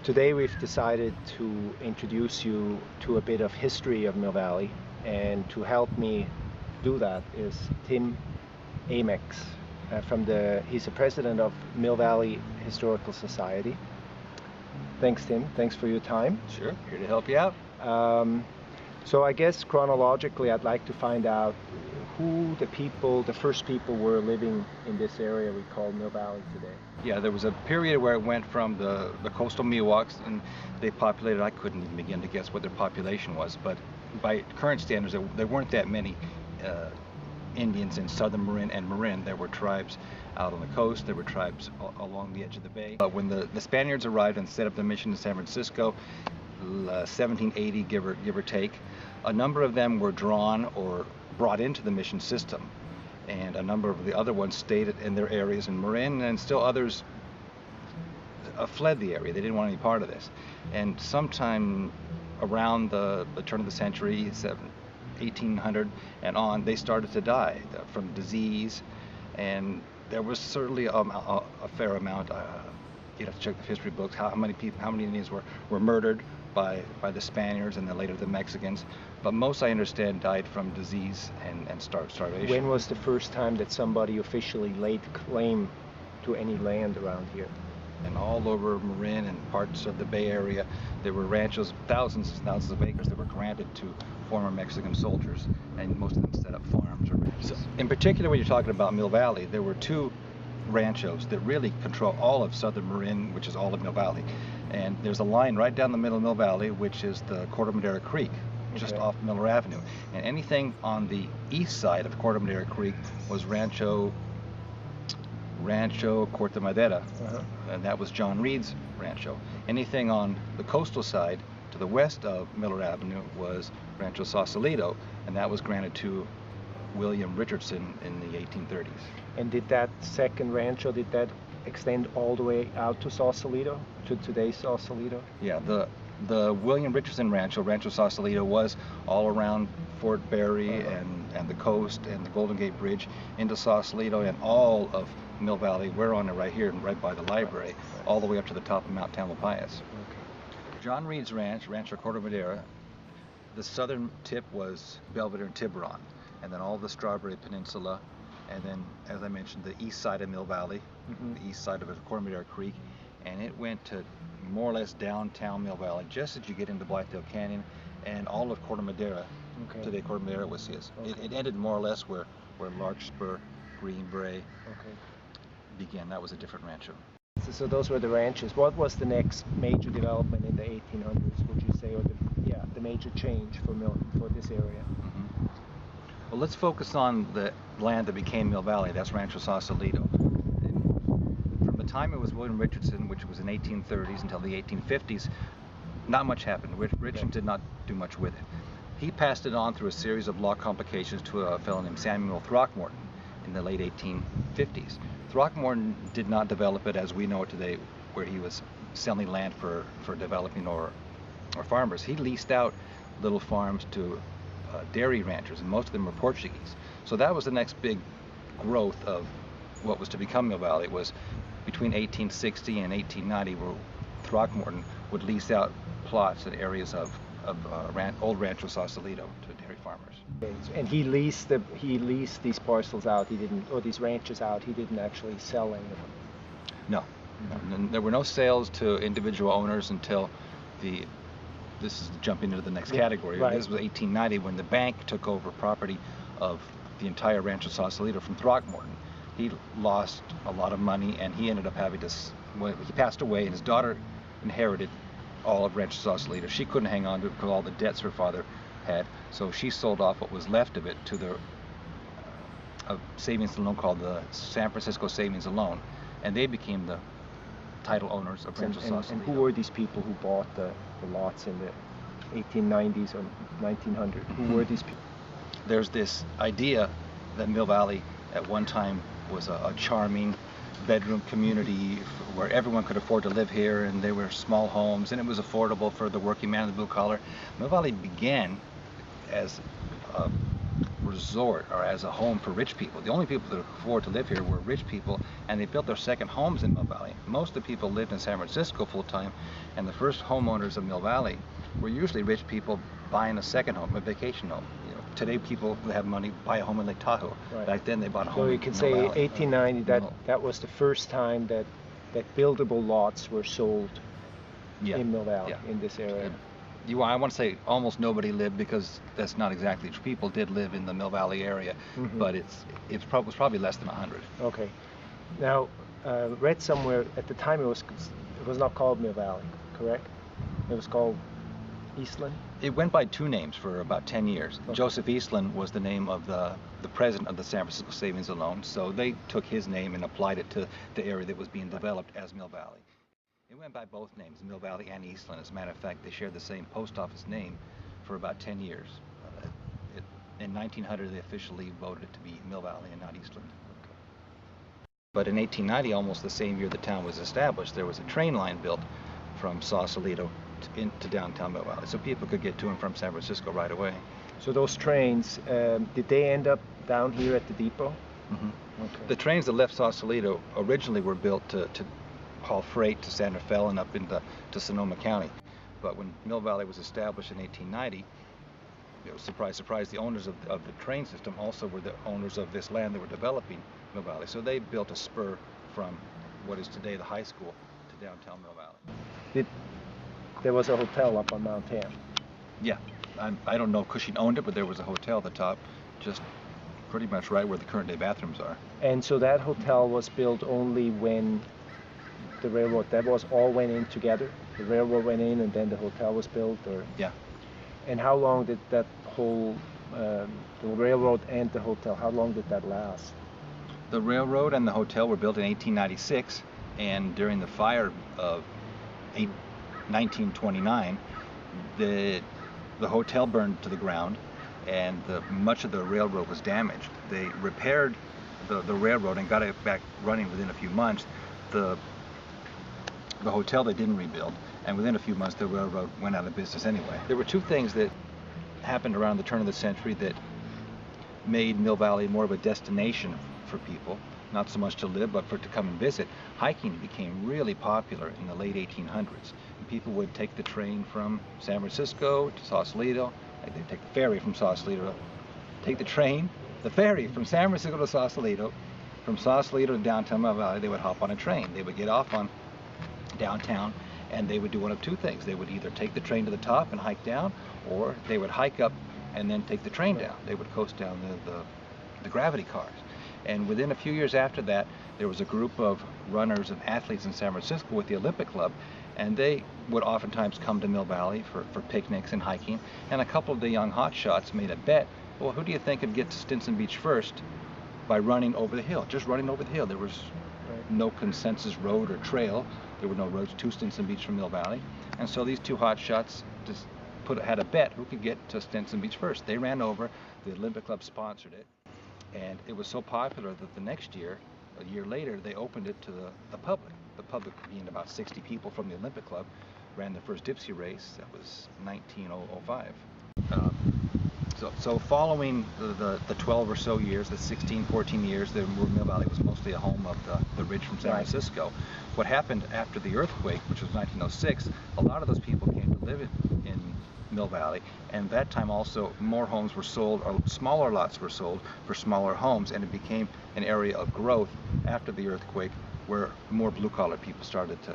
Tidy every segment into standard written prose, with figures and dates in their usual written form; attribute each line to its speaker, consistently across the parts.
Speaker 1: Today we've decided to introduce you to a bit of history of Mill Valley, and to help me do that is Tim Amyx. He's the president of Mill Valley Historical Society. Thanks, Tim. Thanks for your time.
Speaker 2: Sure, here to help you out.
Speaker 1: So I guess chronologically I'd like to find out who the first people were living in this area we call Mill Valley today.
Speaker 2: Yeah, there was a period where it went from the coastal Miwoks, and they populated, I couldn't even begin to guess what their population was, but by current standards there weren't that many Indians in southern Marin and Marin. There were tribes out on the coast, there were tribes along the edge of the bay. When the Spaniards arrived and set up the mission in San Francisco, 1780 give or take, a number of them were drawn or brought into the mission system, and a number of the other ones stayed in their areas in Marin, and still others fled the area. They didn't want any part of this. And sometime around the turn of the century, 1800 and on, they started to die from disease, and there was certainly a fair amount. You'd have to check the history books how many Indians were murdered by the Spaniards and then later the Mexicans, but most, I understand, died from disease and starvation.
Speaker 1: When was the first time that somebody officially laid claim to any land around here?
Speaker 2: And all over Marin and parts of the Bay Area, there were ranchos, thousands and thousands of acres that were granted to former Mexican soldiers, and most of them set up farms or ranches. So, in particular, when you're talking about Mill Valley, there were two ranchos that really control all of southern Marin, which is all of Mill Valley. And there's a line right down the middle of Mill Valley, which is the Corte Madera Creek, just off Miller Avenue. And anything on the east side of Corte Madera Creek was Rancho Corte Madera, and that was John Reed's rancho. Anything on the coastal side to the west of Miller Avenue was Rancho Sausalito, and that was granted to William Richardson in the 1830s.
Speaker 1: And did that second rancho, did that extend all the way out to Sausalito, to today's Sausalito?
Speaker 2: Yeah, the William Richardson rancho, Rancho Sausalito, was all around Fort Berry and the coast and the Golden Gate Bridge into Sausalito, and all of Mill Valley. We're on it right here, right by the library, all the way up to the top of Mount Tamalpais. Okay. John Reed's ranch, Rancho Corte Madera, the southern tip was Belvedere and Tiburon, and then all the Strawberry Peninsula, and then, as I mentioned, the east side of Mill Valley, the east side of Corte Madera Creek, and it went to more or less downtown Mill Valley, just as you get into Blythedale Canyon, and all of Corte Madera. Today Corte Madera was his. It ended more or less where Larkspur, Green Bray began. That was a different rancho.
Speaker 1: So those were the ranches. What was the next major development in the 1800s, would you say, or the major change for this area?
Speaker 2: Well, let's focus on the land that became Mill Valley. That's Rancho Sausalito. From the time it was William Richardson, which was in 1830s, until the 1850s, not much happened. Richardson did not do much with it. He passed it on through a series of law complications to a fellow named Samuel Throckmorton in the late 1850s. Throckmorton did not develop it as we know it today, where he was selling land for developing or farmers. He leased out little farms to dairy ranchers, and most of them were Portuguese. So that was the next big growth of what was to become Mill Valley. It was between 1860 and 1890 where Throckmorton would lease out plots in areas of old Rancho Sausalito to dairy farmers.
Speaker 1: And he leased these parcels out. He didn't, or these ranches out. He didn't actually sell any of them.
Speaker 2: No, there were no sales to individual owners until this is jumping into the next category. Right. This was 1890 when the bank took over property of the entire Rancho Sausalito from Throckmorton. He lost a lot of money, and he ended up having to. He passed away, and his daughter inherited all of Rancho Sausalito. She couldn't hang on to it because of all the debts her father had, so she sold off what was left of it to the savings and loan called the San Francisco Savings and Loan, and they became the title owners of Rancho Sausalito.
Speaker 1: And who were these people who bought the lots in the 1890s or 1900s? Who were these people?
Speaker 2: There's this idea that Mill Valley at one time was a charming bedroom community where everyone could afford to live here, and they were small homes, and it was affordable for the working man and the blue collar. Mill Valley began as a resort or as a home for rich people. The only people that could afford to live here were rich people, and they built their second homes in Mill Valley. Most of the people lived in San Francisco full time, and the first homeowners of Mill Valley were usually rich people buying a second home, a vacation home. You know, today people who have money buy a home in Lake Tahoe.
Speaker 1: Right.
Speaker 2: Back then they bought a home
Speaker 1: So
Speaker 2: in
Speaker 1: you can
Speaker 2: Mill
Speaker 1: say
Speaker 2: Valley.
Speaker 1: 1890,
Speaker 2: No.
Speaker 1: that was the first time that buildable lots were sold
Speaker 2: Yeah.
Speaker 1: in Mill Valley,
Speaker 2: Yeah.
Speaker 1: in this area.
Speaker 2: I want to say almost nobody lived, because that's not exactly true. People did live in the Mill Valley area, but it was probably less than 100.
Speaker 1: Okay. Now, read somewhere at the time it was not called Mill Valley, correct? It was called Eastland.
Speaker 2: It went by two names for about 10 years.
Speaker 1: Okay.
Speaker 2: Joseph Eastland was the name of the president of the San Francisco Savings and Loan, so they took his name and applied it to the area that was being developed as Mill Valley. It went by both names, Mill Valley and Eastland. As a matter of fact, they shared the same post office name for about 10 years. In 1900, they officially voted it to be Mill Valley and not Eastland. But in 1890, almost the same year the town was established, there was a train line built from Sausalito into downtown Mill Valley, so people could get to and from San Francisco right away.
Speaker 1: So those trains, did they end up down here at the depot?
Speaker 2: Mm-hmm.
Speaker 1: Okay.
Speaker 2: The trains that left Sausalito originally were built to haul freight to Santa Fe and up to Sonoma County. But when Mill Valley was established in 1890, you know, surprise, surprise, the owners of the train system also were the owners of this land that were developing Mill Valley. So they built a spur from what is today the high school to downtown Mill Valley.
Speaker 1: There was a hotel up on Mount Tam.
Speaker 2: Yeah, I don't know if Cushing owned it, but there was a hotel at the top, just pretty much right where the current day bathrooms are.
Speaker 1: And so that hotel was built only when the railroad, that was all went in together? The railroad went in and then the hotel was built? Or?
Speaker 2: Yeah.
Speaker 1: And how long did that whole, the railroad and the hotel, how long did that last?
Speaker 2: The railroad and the hotel were built in 1896, and during the fire of 1929, the hotel burned to the ground, and much of the railroad was damaged. They repaired the railroad and got it back running within a few months. The hotel they didn't rebuild, and within a few months the railroad went out of business anyway. There were two things that happened around the turn of the century that made Mill Valley more of a destination for people, not so much to live, but to come and visit. Hiking became really popular in the late 1800s. And people would take the train from San Francisco to Sausalito. They'd take the ferry from Sausalito, take the train, the ferry from San Francisco to Sausalito. From Sausalito to downtown Mill Valley, they would hop on a train. They would get off on downtown, and they would do one of two things. They would either take the train to the top and hike down, or they would hike up and then take the train down. They would coast down the gravity cars. And within a few years after that, there was a group of runners and athletes in San Francisco with the Olympic Club, and they would oftentimes come to Mill Valley for picnics and hiking. And a couple of the young hotshots made a bet, well, who do you think could get to Stinson Beach first by running over the hill, just running over the hill? There was no consensus road or trail. There were no roads to Stinson Beach from Mill Valley. And so these two hotshots just had a bet who could get to Stinson Beach first. They ran over, the Olympic Club sponsored it, and it was so popular that the next year, a year later, they opened it to the public. The public, being about 60 people from the Olympic Club, ran the first Dipsy race. That was 1905. So following the 12 or so years, the 16, 14 years, Mill Valley was mostly a home of the rich from San Francisco. What happened after the earthquake, which was 1906, a lot of those people came to live in Mill Valley, and that time also more homes were sold, or smaller lots were sold for smaller homes, and it became an area of growth after the earthquake where more blue-collar people started to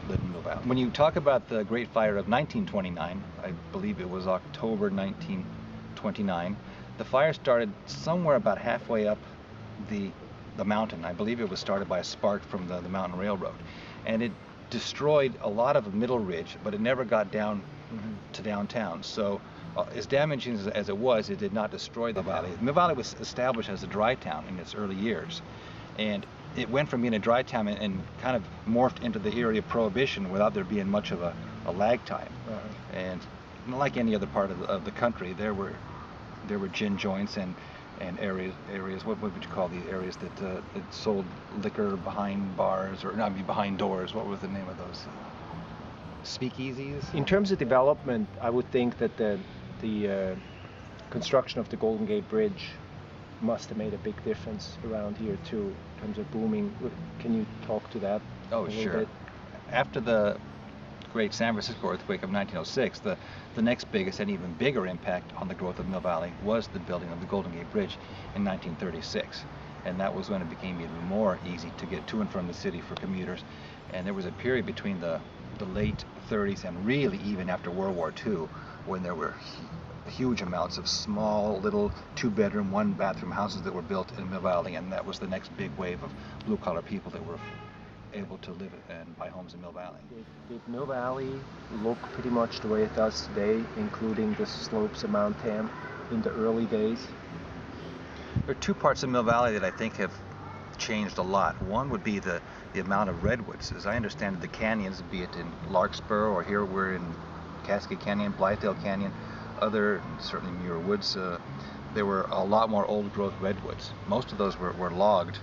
Speaker 2: live in Mill Valley. When you talk about the Great Fire of 1929, I believe it was October 1929, the fire started somewhere about halfway up the mountain. I believe it was started by a spark from the mountain railroad, and it destroyed a lot of the Middle Ridge, but it never got down to downtown. So as damaging as it was, it did not destroy the valley. Mill Valley was established as a dry town in its early years, and it went from being a dry town and kind of morphed into the area of Prohibition without there being much of a lag time. And like any other part of the country, there were gin joints and areas. What would you call the areas that sold liquor behind bars, or not behind doors? What was the name of those? Speakeasies.
Speaker 1: In terms of development, I would think that the construction of the Golden Gate Bridge must have made a big difference around here too, in terms of booming. Can you talk to that a
Speaker 2: Oh,
Speaker 1: little
Speaker 2: sure.
Speaker 1: bit?
Speaker 2: After the great San Francisco earthquake of 1906, the next biggest and even bigger impact on the growth of Mill Valley was the building of the Golden Gate Bridge in 1936. And that was when it became even more easy to get to and from the city for commuters. And there was a period between the late 30s and really even after World War II when there were huge amounts of small little 2-bedroom, 1-bathroom houses that were built in Mill Valley, and that was the next big wave of blue-collar people that were able to live and buy homes in Mill Valley.
Speaker 1: Did Mill Valley look pretty much the way it does today, including the slopes of Mount Tam in the early days?
Speaker 2: There are two parts of Mill Valley that I think have changed a lot. One would be the amount of redwoods. As I understand it, the canyons, be it in Larkspur or here we're in Cascade Canyon, Blythedale Canyon, other, certainly Muir Woods, there were a lot more old-growth redwoods. Most of those were logged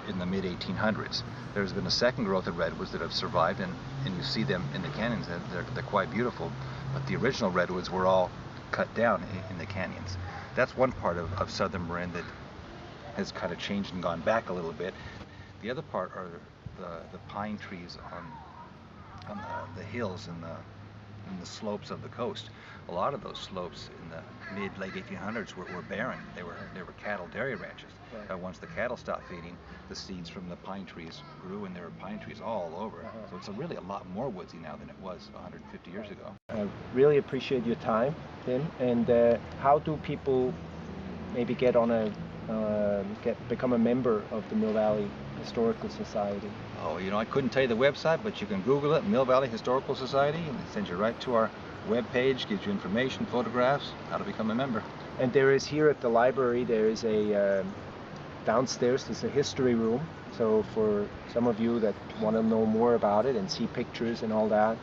Speaker 2: in the mid-1800s. There's been a second growth of redwoods that have survived, and you see them in the canyons. They're quite beautiful, but the original redwoods were all cut down in the canyons. That's one part of southern Marin that has kind of changed and gone back a little bit. The other part are the pine trees on the hills and the slopes of the coast. A lot of those slopes in the mid-late 1800s were barren. They were cattle dairy ranches.
Speaker 1: Right.
Speaker 2: Once the cattle stopped feeding, the seeds from the pine trees grew, and there were pine trees all over. So it's really a lot more woodsy now than it was 150 years ago.
Speaker 1: I really appreciate your time, Tim. And how do people maybe get on become a member of the Mill Valley Historical Society?
Speaker 2: Oh, I couldn't tell you the website, but you can Google it, Mill Valley Historical Society, and it sends you right to our webpage, gives you information, photographs, how to become a member.
Speaker 1: And there is here at the library, there is a downstairs, there's a history room. So for some of you that want to know more about it and see pictures and all that,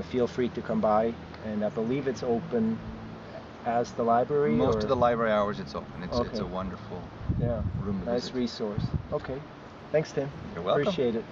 Speaker 1: feel free to come by. And I believe it's open as the library?
Speaker 2: Most of the library hours it's open. It's
Speaker 1: Okay.
Speaker 2: a wonderful
Speaker 1: Yeah,
Speaker 2: room to
Speaker 1: nice
Speaker 2: visit.
Speaker 1: resource. Okay, thanks Tim.
Speaker 2: You're welcome.
Speaker 1: Appreciate it.